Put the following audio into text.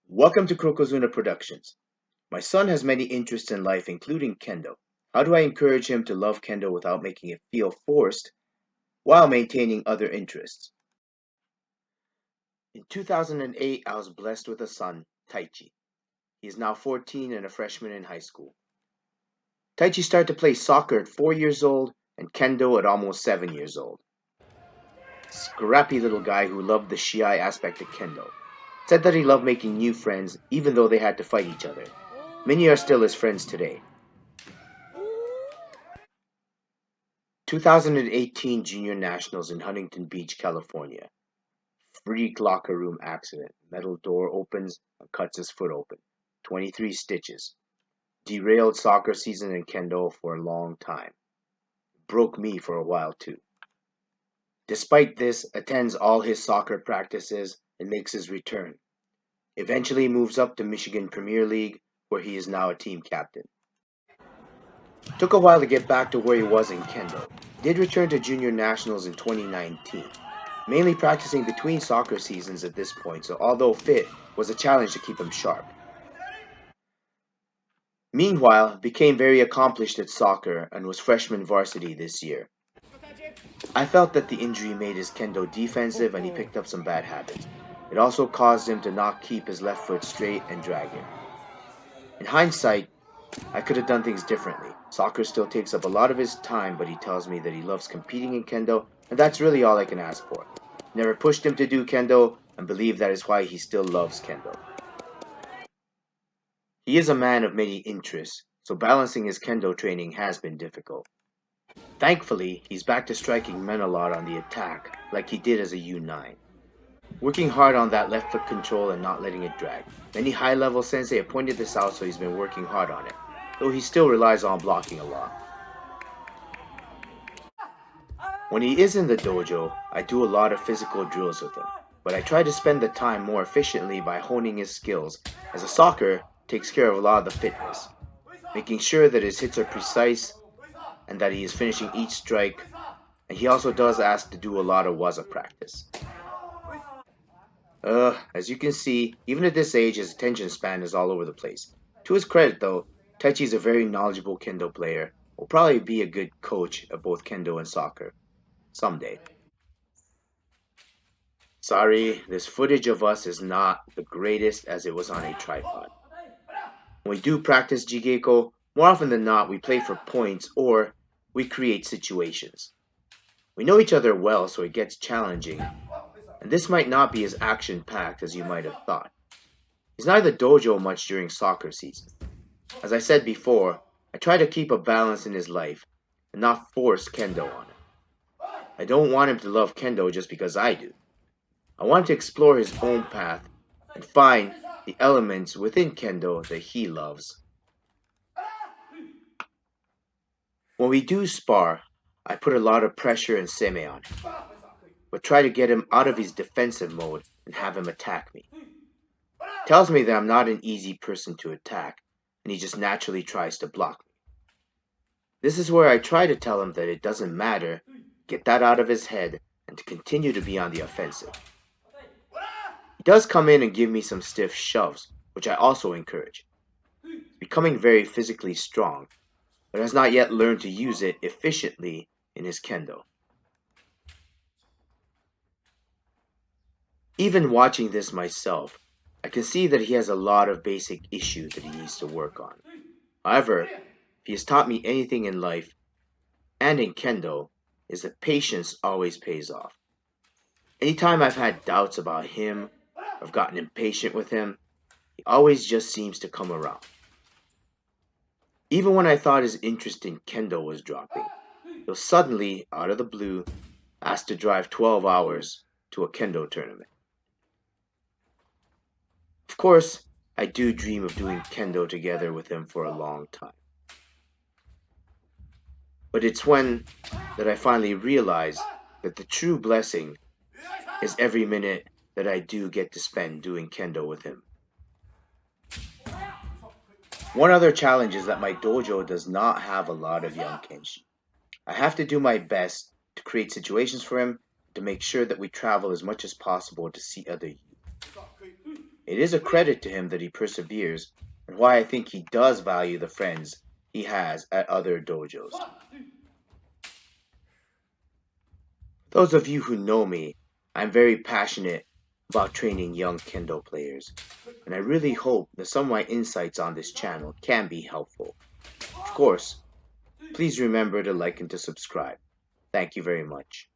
Welcome to Krokozuna Productions. My son has many interests in life, including Kendo. How do I encourage him to love Kendo without making it feel forced while maintaining other interests? In 2008, I was blessed with a son, Taichi. He is now 14 and a freshman in high school. Taichi started to play soccer at 4 years old and Kendo at almost 7 years old. Scrappy little guy who loved the Shiai aspect of Kendo. Said that he loved making new friends even though they had to fight each other. Many are still his friends today. 2018 Junior Nationals in Huntington Beach, California. Freak locker room accident. Metal door opens and cuts his foot open. 23 stitches. Derailed soccer season in Kendo for a long time. Broke me for a while too. Despite this, attends all his soccer practices and makes his return. Eventually moves up to Michigan Premier League, where he is now a team captain. Took a while to get back to where he was in Kendo. Did return to Junior Nationals in 2019. Mainly practicing between soccer seasons at this point, so although fit, was a challenge to keep him sharp. Meanwhile, became very accomplished at soccer and was freshman varsity this year. I felt that the injury made his Kendo defensive and he picked up some bad habits. It also caused him to not keep his left foot straight and drag it. In hindsight, I could have done things differently. Soccer still takes up a lot of his time, but he tells me that he loves competing in Kendo, and that's really all I can ask for. Never pushed him to do Kendo, and believe that is why he still loves Kendo. He is a man of many interests, so balancing his Kendo training has been difficult. Thankfully, he's back to striking men a lot on the attack, like he did as a U9. Working hard on that left foot control and not letting it drag. Many high-level sensei have pointed this out, so he's been working hard on it, though he still relies on blocking a lot. When he is in the dojo, I do a lot of physical drills with him, but I try to spend the time more efficiently by honing his skills, as a soccer takes care of a lot of the fitness, making sure that his hits are precise and that he is finishing each strike, and he also does ask to do a lot of waza practice. As you can see, even at this age, his attention span is all over the place. To his credit, though, Taichi is a very knowledgeable Kendo player. Will probably be a good coach at both Kendo and soccer. Someday. Sorry, this footage of us is not the greatest as it was on a tripod. When we do practice Jigeko, more often than not, we play for points or we create situations. We know each other well, so it gets challenging, and this might not be as action-packed as you might have thought. He's not at the dojo much during soccer season. As I said before, I try to keep a balance in his life and not force Kendo on him. I don't want him to love Kendo just because I do. I want him to explore his own path and find the elements within Kendo that he loves. When we do spar, I put a lot of pressure and seme on him, but try to get him out of his defensive mode and have him attack me. Tells me that I'm not an easy person to attack, and he just naturally tries to block me. This is where I try to tell him that it doesn't matter, get that out of his head, and to continue to be on the offensive. He does come in and give me some stiff shoves, which I also encourage. He's becoming very physically strong, but has not yet learned to use it efficiently in his Kendo. Even watching this myself, I can see that he has a lot of basic issues that he needs to work on. However, if he has taught me anything in life, and in Kendo, is that patience always pays off. Anytime I've had doubts about him, or I've gotten impatient with him, he always just seems to come around. Even when I thought his interest in Kendo was dropping, he'll suddenly, out of the blue, ask to drive 12 hours to a Kendo tournament. Of course, I do dream of doing Kendo together with him for a long time. But it's when that I finally realize that the true blessing is every minute that I do get to spend doing Kendo with him. One other challenge is that my dojo does not have a lot of young Kenshi. I have to do my best to create situations for him to make sure that we travel as much as possible to see other youth. It is a credit to him that he perseveres, and why I think he does value the friends he has at other dojos. Those of you who know me, I'm very passionate about training young Kendo players, and I really hope that some of my insights on this channel can be helpful. Of course, please remember to like and to subscribe. Thank you very much.